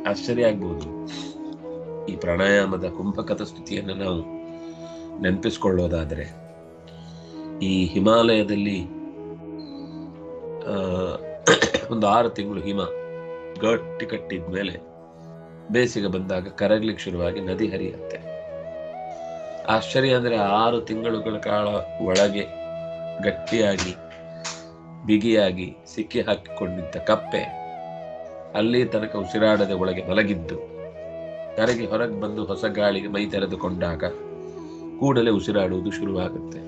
S1: ಆಶ್ಚರ್ಯ ಆಗ್ಬೋದು, ಈ ಪ್ರಾಣಾಯಾಮದ ಕುಂಭಕದ ಸ್ಥಿತಿಯನ್ನು ನಾವು ನೆನಪಿಸ್ಕೊಳ್ಳೋದಾದ್ರೆ, ಈ ಹಿಮಾಲಯದಲ್ಲಿ ಒಂದು 6 ತಿಂಗಳು ಹಿಮ ಗಟ್ಟಿ ಕಟ್ಟಿದ್ಮೇಲೆ ಬೇಸಿಗೆ ಬಂದಾಗ ಕರಗ್ಲಿಕ್ಕೆ ಶುರುವಾಗಿ ನದಿ ಹರಿಯುತ್ತೆ. ಆಶ್ಚರ್ಯ ಅಂದ್ರೆ 6 ತಿಂಗಳುಗಳ ಕಾಲ ಒಳಗೆ ಗಟ್ಟಿಯಾಗಿ ಬಿಗಿಯಾಗಿ ಸಿಕ್ಕಿ ಹಾಕಿಕೊಂಡಿದ್ದ ಕಪ್ಪೆ ಅಲ್ಲಿ ತನಕ ಉಸಿರಾಡದೆ ಒಳಗೆ ಮಲಗಿದ್ದು ಕರಗಿ ಹೊರಗೆ ಬಂದು ಹೊಸ ಗಾಳಿಗೆ ಮೈ ತೆರೆದುಕೊಂಡಾಗ ಕೂಡಲೇ ಉಸಿರಾಡುವುದು ಶುರುವಾಗುತ್ತೆ.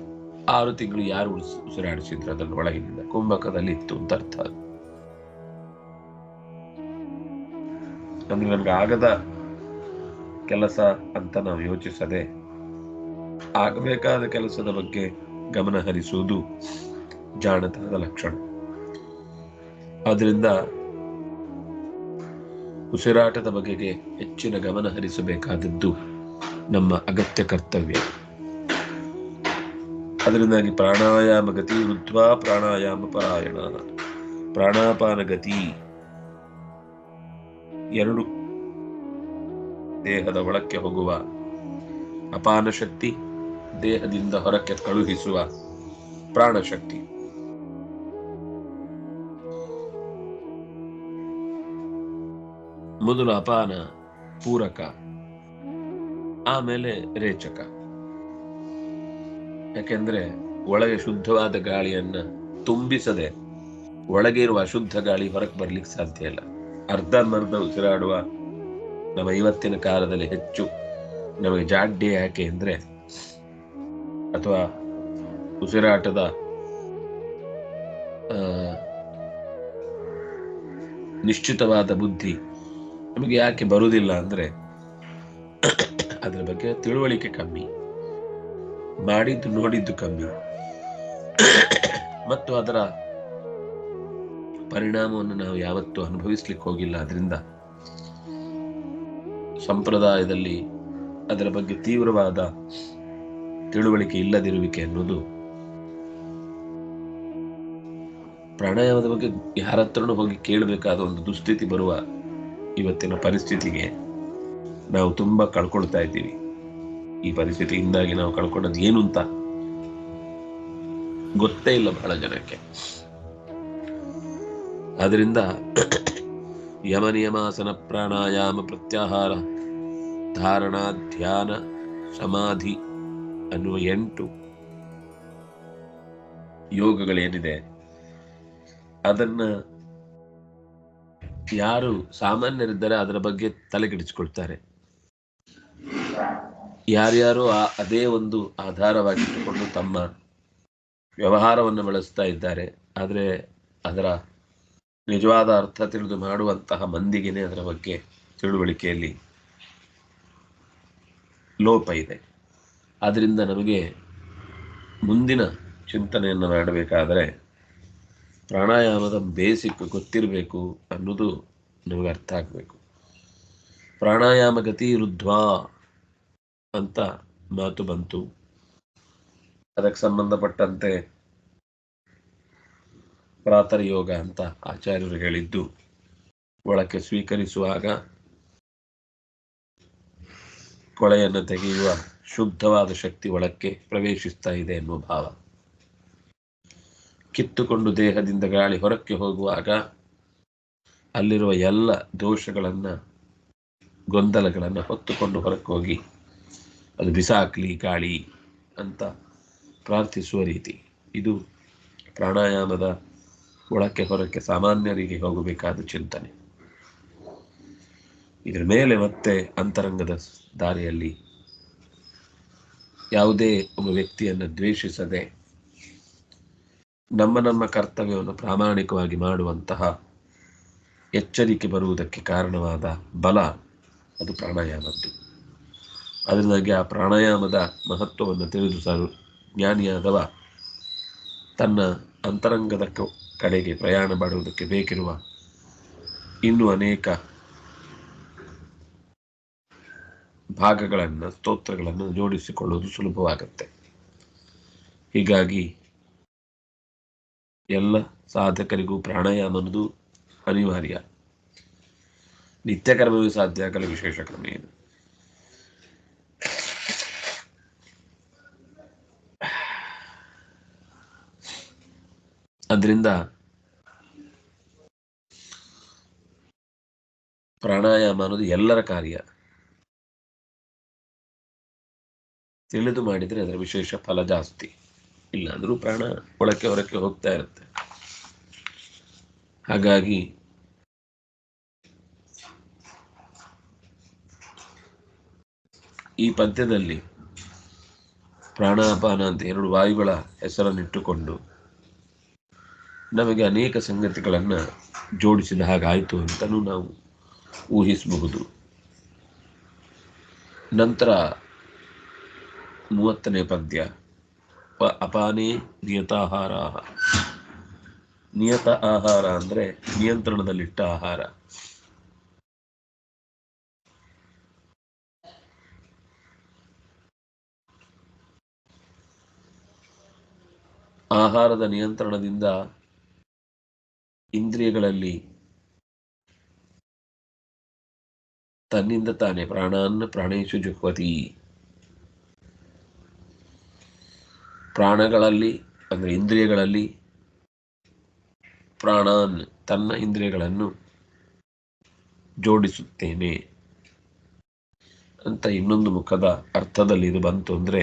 S1: 6 ತಿಂಗಳು ಯಾರು ಉಸಿರಾಡಿಸಿದ್ರು ಅದನ್ನು ಒಳಗಿನಿಂದ? ಕುಂಭಕದಲ್ಲಿ ಇತ್ತು ಅಂತ ಅರ್ಥ. ಅಂದ್ರೆ ನಮ್ಗೆ ಆಗದ ಕೆಲಸ ಅಂತ ನಾವು ಯೋಚಿಸದೆ ಆಗಬೇಕಾದ ಕೆಲಸದ ಬಗ್ಗೆ ಗಮನ ಹರಿಸುವುದು ಜಾಣತನದ ಲಕ್ಷಣ. ಆದ್ರಿಂದ ಉಸಿರಾಟದ ಬಗೆಗೆ ಹೆಚ್ಚಿನ ಗಮನ ಹರಿಸಬೇಕಾದದ್ದು ನಮ್ಮ ಅಗತ್ಯ ಕರ್ತವ್ಯ. ಅದರಿಂದಾಗಿ ಪ್ರಾಣಾಯಾಮ ಗತಿ ವೃದ್ಧ್ವಾ ಪ್ರಾಣಾಯಾಮ ಪರಾಯಣ. ಪ್ರಾಣಾಪಾನ ಗತಿ ಎರಡು ದೇಹದ ಒಳಕ್ಕೆ ಹೋಗುವ ಅಪಾನ ಶಕ್ತಿ, ದೇಹದಿಂದ ಹೊರಕ್ಕೆ ಕಳುಹಿಸುವ ಪ್ರಾಣಶಕ್ತಿ. ಮೊದಲು ಅಪಾನ ಪೂರಕ, ಆಮೇಲೆ ರೇಚಕ. ಯಾಕೆಂದ್ರೆ ಒಳಗೆ ಶುದ್ಧವಾದ ಗಾಳಿಯನ್ನ ತುಂಬಿಸದೆ ಒಳಗೆ ಇರುವ ಅಶುದ್ಧ ಗಾಳಿ ಹೊರಗೆ ಬರ್ಲಿಕ್ಕೆ ಸಾಧ್ಯ ಇಲ್ಲ. ಅರ್ಧಂಬರ್ಧ ಉಸಿರಾಡುವ ನಮ್ಮ ಇವತ್ತಿನ ಕಾಲದಲ್ಲಿ ಹೆಚ್ಚು ನಮಗೆ ಜಾಡ್ಯ ಯಾಕೆ ಅಂದ್ರೆ, ಅಥವಾ ಉಸಿರಾಟದ ನಿಶ್ಚಿತವಾದ ಬುದ್ಧಿ ನಮಗೆ ಯಾಕೆ ಬರುವುದಿಲ್ಲ ಅಂದ್ರೆ, ಅದರ ಬಗ್ಗೆ ತಿಳುವಳಿಕೆ ಕಮ್ಮಿ, ಮಾಡಿದ್ದು ನೋಡಿದ್ದು ಕಮ್ಮಿ, ಮತ್ತು ಅದರ ಪರಿಣಾಮವನ್ನು ನಾವು ಯಾವತ್ತೂ ಅನುಭವಿಸ್ಲಿಕ್ಕೆ ಹೋಗಿಲ್ಲ. ಅದರಿಂದ ಸಂಪ್ರದಾಯದಲ್ಲಿ ಅದರ ಬಗ್ಗೆ ತೀವ್ರವಾದ ತಿಳುವಳಿಕೆ ಇಲ್ಲದಿರುವಿಕೆ ಅನ್ನೋದು ಪ್ರಾಣಾಯಾಮದ ಬಗ್ಗೆ ಯಾರ ಹತ್ರನೂ ಹೋಗಿ ಕೇಳಬೇಕಾದ ಒಂದು ದುಸ್ಥಿತಿ ಬರುವ ಇವತ್ತಿನ ಪರಿಸ್ಥಿತಿಗೆ ನಾವು ತುಂಬಾ ಕಳ್ಕೊಳ್ತಾ ಇದ್ದೀವಿ. ಈ ಪರಿಸ್ಥಿತಿಯಿಂದಾಗಿ ನಾವು ಕಳ್ಕೊಂಡದ್ದು ಏನು ಅಂತ ಗೊತ್ತೇ ಇಲ್ಲ ಬಹಳ ಜನಕ್ಕೆ. ಆದ್ರಿಂದ ಯಮ ನಿಯಮಾಸನ ಪ್ರಾಣಾಯಾಮ ಪ್ರತ್ಯಾಹಾರ ಧಾರಣ ಧ್ಯಾನ ಸಮಾಧಿ ಅನ್ನುವ 8 ಯೋಗಗಳೇನಿದೆ ಅದನ್ನ ಯಾರು ಸಾಮಾನ್ಯರಿದ್ದಾರೆ ಅದರ ಬಗ್ಗೆ ತಲೆಗೆಡಿಸಿಕೊಳ್ತಾರೆ. ಯಾರ್ಯಾರು ಅದೇ ಒಂದು ಆಧಾರವಾಗಿಟ್ಟುಕೊಂಡು ತಮ್ಮ ವ್ಯವಹಾರವನ್ನು ಬಳಸ್ತಾ ಇದ್ದಾರೆ. ಆದರೆ ಅದರ ನಿಜವಾದ ಅರ್ಥ ತಿಳಿದು ಮಾಡುವಂತಹ ಮಂದಿಗೆನೆ ಅದರ ಬಗ್ಗೆ ತಿಳುವಳಿಕೆಯಲ್ಲಿ ಲೋಪ ಇದೆ. ಆದ್ರಿಂದ ನಮಗೆ ಮುಂದಿನ ಚಿಂತನೆಯನ್ನು ಮಾಡಬೇಕಾದರೆ ಪ್ರಾಣಾಯಾಮದ ಬೇಸಿಕ್ ಗೊತ್ತಿರಬೇಕು ಅನ್ನೋದು ನಮಗೆ ಅರ್ಥ ಆಗಬೇಕು. ಪ್ರಾಣಾಯಾಮ ಗತಿ ರುದ್ಧ್ವಾ ಅಂತ ಮಾತು ಬಂತು. ಅದಕ್ಕೆ ಸಂಬಂಧಪಟ್ಟಂತೆ ಪ್ರಾತಃ ಯೋಗ ಅಂತ ಆಚಾರ್ಯರು ಹೇಳಿದ್ದು, ಒಳಕ್ಕೆ ಸ್ವೀಕರಿಸುವಾಗ ಕೊಳೆಯನ್ನು ತೆಗೆಯುವ ಶುದ್ಧವಾದ ಶಕ್ತಿ ಒಳಕ್ಕೆ ಪ್ರವೇಶಿಸ್ತಾ ಇದೆ ಎನ್ನುವ ಭಾವ. ಕಿತ್ತುಕೊಂಡು ದೇಹದಿಂದ ಗಾಳಿ ಹೊರಕ್ಕೆ ಹೋಗುವಾಗ ಅಲ್ಲಿರುವ ಎಲ್ಲ ದೋಷಗಳನ್ನ ಗೊಂದಲಗಳನ್ನ ಹೊತ್ತುಕೊಂಡು ಹೊರಕ್ಕೆ ಹೋಗಿ ಅದು ಬಿಸಾಕ್ಲಿ ಗಾಳಿ ಅಂತ ಪ್ರಾರ್ಥಿಸುವ ರೀತಿ. ಇದು ಪ್ರಾಣಾಯಾಮದ ಒಳಕ್ಕೆ ಹೊರಕ್ಕೆ ಸಾಮಾನ್ಯರಿಗೆ ಹೋಗಬೇಕಾದ ಚಿಂತನೆ. ಇದರ ಮೇಲೆ ಮತ್ತೆ ಅಂತರಂಗದ ದಾರಿಯಲ್ಲಿ ಯಾವುದೇ ಒಬ್ಬ ವ್ಯಕ್ತಿಯನ್ನು ದ್ವೇಷಿಸದೆ ನಮ್ಮ ಕರ್ತವ್ಯವನ್ನು ಪ್ರಾಮಾಣಿಕವಾಗಿ ಮಾಡುವಂತಹ ಎಚ್ಚರಿಕೆ ಬರುವುದಕ್ಕೆ ಕಾರಣವಾದ ಬಲ ಅದು ಪ್ರಾಣಾಯಾಮದ್ದು. ಅದರಿಂದಾಗಿ ಆ ಪ್ರಾಣಾಯಾಮದ ಮಹತ್ವವನ್ನು ತಿಳಿದು ಜ್ಞಾನಿಯಾದವ ತನ್ನ ಅಂತರಂಗದ ಕಡೆಗೆ ಪ್ರಯಾಣ ಮಾಡುವುದಕ್ಕೆ ಬೇಕಿರುವ ಇನ್ನೂ ಅನೇಕ ಭಾಗಗಳನ್ನು ಸ್ತೋತ್ರಗಳನ್ನು ಜೋಡಿಸಿಕೊಳ್ಳುವುದು ಸುಲಭವಾಗುತ್ತೆ. ಹೀಗಾಗಿ ಎಲ್ಲ ಸಾಧಕರಿಗೂ ಪ್ರಾಣಾಯಾಮ ಅನ್ನೋದು ಅನಿವಾರ್ಯ. ನಿತ್ಯ ಕರ್ಮವೇ ಸಾಧ್ಯ ಆಗಲ್ಲ, ವಿಶೇಷ ಕ್ರಮ ಏನು. ಅದರಿಂದ ಪ್ರಾಣಾಯಾಮ ಅನ್ನೋದು ಎಲ್ಲರ ಕಾರ್ಯ. ತಿಳಿದು ಮಾಡಿದರೆ ಅದರ ವಿಶೇಷ ಫಲ ಜಾಸ್ತಿ. ಇಲ್ಲಾಂದ್ರೂ ಪ್ರಾಣ ಒಳಕ್ಕೆ ಹೊರಕ್ಕೆ ಹೋಗ್ತಾ ಇರುತ್ತೆ. ಹಾಗಾಗಿ ಈ ಪದ್ಯದಲ್ಲಿ ಪ್ರಾಣಾಪಾನ ಅಂತ ಎರಡು ವಾಯುಗಳ ಹೆಸರನ್ನಿಟ್ಟುಕೊಂಡು ನಮಗೆ ಅನೇಕ ಸಂಗತಿಗಳನ್ನು ಜೋಡಿಸಿದ ಹಾಗಾಯಿತು ಅಂತಲೂ ನಾವು ಊಹಿಸಬಹುದು. ನಂತರ 30ನೇ ಪದ್ಯ ಅಪಾನೇ ನಿಯತಾಹಾರ. ನಿಯತ ಆಹಾರ ಅಂದರೆ ನಿಯಂತ್ರಣದಲ್ಲಿಟ್ಟ ಆಹಾರ. ಆಹಾರದ ನಿಯಂತ್ರಣದಿಂದ ಇಂದ್ರಿಯಗಳಲ್ಲಿ ತನ್ನಿಂದ ತಾನೇ ಪ್ರಾಣಾನ್ ಪ್ರಾಣೇಶು ಜುಹ್ವತಿ, ಪ್ರಾಣಗಳಲ್ಲಿ ಅಂದರೆ ಇಂದ್ರಿಯಗಳಲ್ಲಿ ಪ್ರಾಣಾನ್ ತನ್ನ ಇಂದ್ರಿಯಗಳನ್ನು ಜೋಡಿಸುತ್ತೇನೆ ಅಂತ ಇನ್ನೊಂದು ಮುಖದ ಅರ್ಥದಲ್ಲಿ ಇದು ಬಂತು. ಅಂದರೆ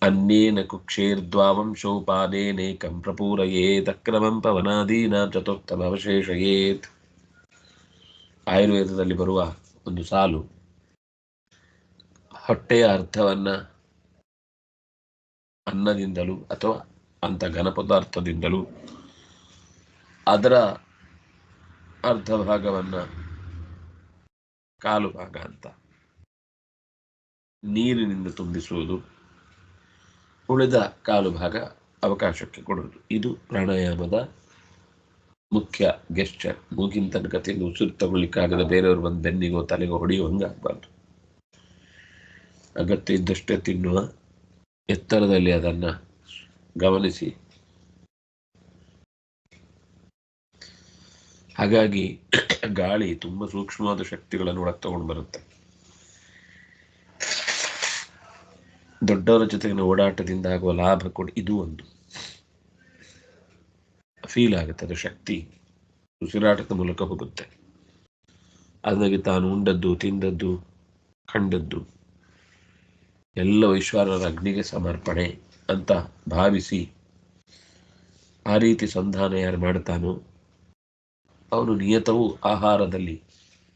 S1: ಅನ್ಯೇನ ಕುಕ್ಷೇರ್ದ್ವಾವಂಶೋಪಾನೇನೇಕಂ ಪ್ರಪೂರಯೇತ್ ಅಕ್ರಮಂ ಪವನಾದೀನಾಂ ಚತುರ್ಥಮವಶೇಷಯೇತ್. ಆಯುರ್ವೇದದಲ್ಲಿ ಬರುವ ಒಂದು ಸಾಲು. ಹೊಟ್ಟೆಯ ಅರ್ಥವನ್ನ ಅನ್ನದಿಂದಲೂ ಅಥವಾ ಅಂತ ಘನ ಪದಾರ್ಥದಿಂದಲೂ, ಅದರ ಅರ್ಧ ಭಾಗವನ್ನ ಕಾಲು ಭಾಗ ಅಂತ ನೀರಿನಿಂದ ತುಂಬಿಸುವುದು, ಉಳಿದ ಕಾಲು ಭಾಗ ಅವಕಾಶಕ್ಕೆ ಕೊಡುವುದು. ಇದು ಪ್ರಾಣಾಯಾಮದ ಮುಖ್ಯ ಗೆಸ್ಚರ್. ಮೂಗಿನ ತನಕ ತಿಂದು ಉಸಿರು ತಗೊಳ್ಳಿಕ್ಕಾಗದ ಬೇರೆಯವರು ಬಂದು ಬೆನ್ನಿಗೋ ತಲೆಗೋ ಹೊಡೆಯೋ ಹಂಗಾಗಬಾರ್ದು. ಅಗತ್ಯ ಇದ್ದಷ್ಟೇ ತಿನ್ನುವ, ಎತ್ತರದಲ್ಲಿ ಅದನ್ನು ಗಮನಿಸಿ. ಹಾಗಾಗಿ ಗಾಳಿ ತುಂಬ ಸೂಕ್ಷ್ಮವಾದ ಶಕ್ತಿಗಳನ್ನು ಒಳಗೆ ತಗೊಂಡು ಬರುತ್ತೆ. ದೊಡ್ಡವರ ಜೊತೆಗಿನ ಓಡಾಟದಿಂದ ಆಗುವ ಲಾಭ ಕೂಡ ಇದು ಒಂದು ಫೀಲ್ ಆಗುತ್ತೆ. ಅದು ಶಕ್ತಿ ಉಸಿರಾಟದ ಮೂಲಕ ಹೋಗುತ್ತೆ. ಅದಾಗಿ ತಾನು ಉಂಡದ್ದು, ತಿಂದದ್ದು, ಕಂಡದ್ದು ಎಲ್ಲ ಈಶ್ವರರ ಅಗ್ನಿಗೆ ಸಮರ್ಪಣೆ ಅಂತ ಭಾವಿಸಿ ಆ ರೀತಿ ಸಂಧಾನ ಯಾರು ಮಾಡ್ತಾನೋ ಅವನು ನಿಯತವೂ ಆಹಾರದಲ್ಲಿ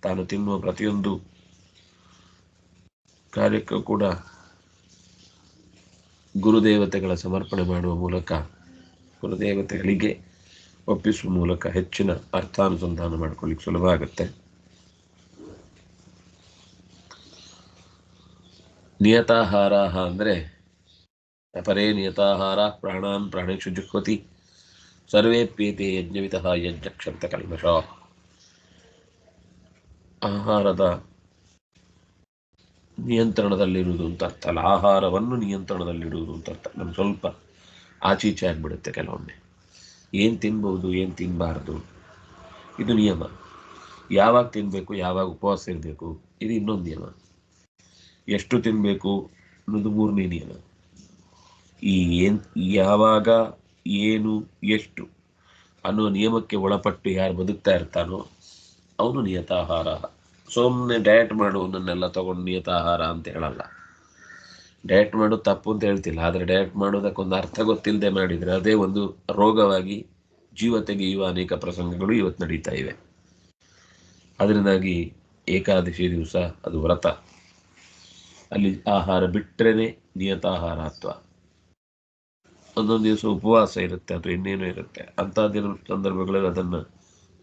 S1: ತಾನು ತಿನ್ನುವ ಪ್ರತಿಯೊಂದು ಕಾರ್ಯಕ್ಕೂ ಕೂಡ ಗುರುದೇವತೆಗಳ ಸಮರ್ಪಣೆ ಮಾಡುವ ಮೂಲಕ, ಗುರುದೇವತೆಗಳಿಗೆ ಒಪ್ಪಿಸುವ ಮೂಲಕ ಹೆಚ್ಚಿನ ಅರ್ಥಾನುಸಂಧಾನ ಮಾಡ್ಕೊಳ್ಳಿಕ್ಕೆ ಸುಲಭ ಆಗುತ್ತೆ. ನಿಯತಾಹಾರ ಅಂದರೆ ಅಪರೇ ನಿಯತಾಹಾರ ಪ್ರಾಣಾನ್ ಪ್ರಾಣೇಶು ಜುಹ್ವತಿ ಸರ್ವೇಪ್ಯೇತೆ ಯಜ್ಞವಿತಃ ಯಜ್ಞಕ್ಷಂತ ಕಲ್ಮಷ. ಆಹಾರದ ನಿಯಂತ್ರಣದಲ್ಲಿರುವುದು ಅಂತ ಅರ್ಥ ಅಲ್ಲ, ಆಹಾರವನ್ನು ನಿಯಂತ್ರಣದಲ್ಲಿಡುವುದು ಅಂತ ಅರ್ಥ. ನಮ್ಗೆ ಸ್ವಲ್ಪ ಆಚೀಚೆ ಆಗಿಬಿಡುತ್ತೆ ಕೆಲವೊಮ್ಮೆ. ಏನು ತಿನ್ಬಹುದು, ಏನು ತಿನ್ನಬಾರ್ದು, ಇದು ನಿಯಮ. ಯಾವಾಗ ತಿನ್ನಬೇಕು, ಯಾವಾಗ ಉಪವಾಸ ಇರಬೇಕು, ಇದು ಇನ್ನೊಂದು ನಿಯಮ. ಎಷ್ಟು ತಿನ್ನಬೇಕು ಅನ್ನೋದು ಮೂರನೇ ನಿಯಮ. ಯಾವಾಗ, ಏನು, ಎಷ್ಟು ಅನ್ನೋ ನಿಯಮಕ್ಕೆ ಒಳಪಟ್ಟು ಯಾರು ಬದುಕ್ತಾ ಇರ್ತಾನೋ ಅವನು ನಿಯತಾಹಾರ. ಸುಮ್ಮನೆ ಡಯಟ್ ಮಾಡುವುದನ್ನೆಲ್ಲ ತಗೊಂಡು ನಿಯತಾಹಾರ ಅಂತ ಹೇಳಲ್ಲ. ಡಯಟ್ ಮಾಡೋದು ತಪ್ಪು ಅಂತ ಹೇಳ್ತಿಲ್ಲ, ಆದರೆ ಡಯಟ್ ಮಾಡೋದಕ್ಕೊಂದು ಅರ್ಥ ಗೊತ್ತಿಲ್ಲದೆ ಮಾಡಿದರೆ ಅದೇ ಒಂದು ರೋಗವಾಗಿ ಜೀವ ತೆಗೆಯುವ ಅನೇಕ ಪ್ರಸಂಗಗಳು ಇವತ್ತು ನಡೀತಾ ಇವೆ. ಅದರಿಂದಾಗಿ ಏಕಾದಶಿ ದಿವಸ ಅದು ವ್ರತ, ಅಲ್ಲಿ ಆಹಾರ ಬಿಟ್ಟರೆ ನಿಯತಾಹಾರ. ಅಥವಾ ಒಂದೊಂದು ದಿವಸ ಉಪವಾಸ ಇರುತ್ತೆ ಅಥವಾ ಇನ್ನೇನೋ ಇರುತ್ತೆ. ಅಂಥ ಸಂದರ್ಭಗಳಲ್ಲಿ ಅದನ್ನು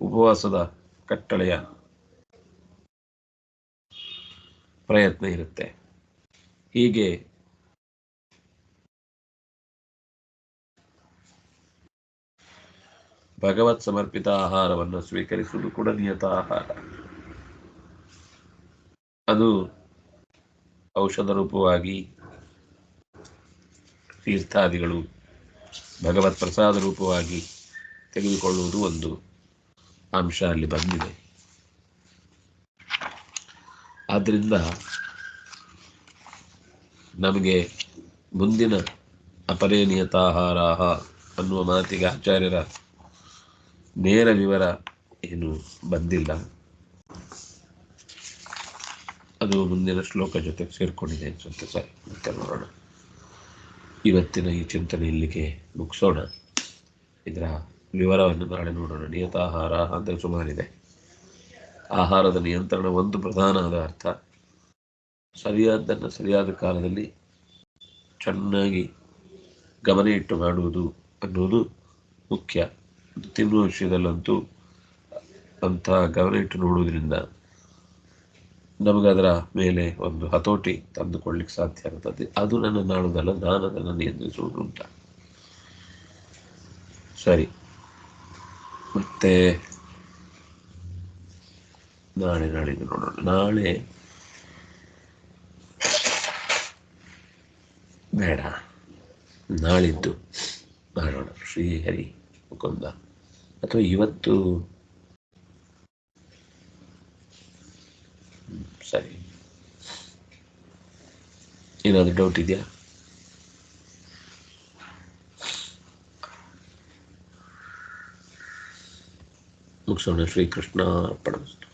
S1: ಉಪವಾಸದ ಕಟ್ಟಳೆಯ ಪ್ರಯತ್ನ ಇರುತ್ತೆ. ಹೀಗೆ ಭಗವತ್ ಸಮರ್ಪಿತ ಆಹಾರವನ್ನು ಸ್ವೀಕರಿಸುವುದು ಕೂಡ ನಿಯತ ಆಹಾರ. ಅದು ಔಷಧ ರೂಪವಾಗಿ, ತೀರ್ಥಾದಿಗಳು ಭಗವತ್ ಪ್ರಸಾದ ರೂಪವಾಗಿ ತೆಗೆದುಕೊಳ್ಳುವುದು ಒಂದು ಅಂಶ ಅಲ್ಲಿ ಬಂದಿದೆ. ಆದ್ದರಿಂದ ನಮಗೆ ಮುಂದಿನ ಅಪರೇ ನಿಯತಾಹಾರ ಅನ್ನುವ ಮಾತಿಗೆ ಆಚಾರ್ಯರ ನೇರ ವಿವರ ಏನು ಬಂದಿಲ್ಲ. ಅದು ಮುಂದಿನ ಶ್ಲೋಕ ಜೊತೆಗೆ ಸೇರ್ಕೊಂಡಿದೆ ಅನ್ಸುತ್ತೆ. ಸರಿ, ಮತ್ತೆ ನೋಡೋಣ. ಇವತ್ತಿನ ಈ ಚಿಂತನೆ ಇಲ್ಲಿಗೆ ಮುಗಿಸೋಣ. ಇದರ ವಿವರವನ್ನು ನಾಳೆ ನೋಡೋಣ. ನಿಯತಾಹಾರ ಅಂದರೆ ಸುಮಾರಿದೆ. ಆಹಾರದ ನಿಯಂತ್ರಣ ಒಂದು ಪ್ರಧಾನವಾದ ಅರ್ಥ. ಸರಿಯಾದ್ದನ್ನು ಸರಿಯಾದ ಕಾಲದಲ್ಲಿ ಚೆನ್ನಾಗಿ ಗಮನ ಇಟ್ಟು ಮಾಡುವುದು ಅನ್ನೋದು ಮುಖ್ಯ. ತಿನ್ನುವ ವಿಷಯದಲ್ಲಂತೂ ಅಂಥ ಗಮನ ಇಟ್ಟು ನೋಡುವುದರಿಂದ ನಮಗದರ ಮೇಲೆ ಒಂದು ಹತೋಟಿ ತಂದುಕೊಳ್ಳಿಕ್ಕೆ ಸಾಧ್ಯ ಆಗ್ತದೆ. ಅದು ನನ್ನ ನಾಳುದಲ್ಲ, ನಾನು ಅದನ್ನು ನಿಯಂತ್ರಿಸುವುದು ಉಂಟ. ಸರಿ, ಮತ್ತೆ ನಾಳಿದ್ದು ನೋಡೋಣ. ನಾಳೆ ಬೇಡ, ನಾಳಿದ್ದು ಮಾಡೋಣ. ಶ್ರೀಹರಿ ಮುಕುಂದ. ಅಥವಾ ಇವತ್ತು ಸರಿ. ಏನಾದರೂ ಡೌಟ್ ಇದೆಯಾ? ಮುಗಿಸೋಣ. ಶ್ರೀಕೃಷ್ಣ ಅರ್ಪಣಮಸ್ತು.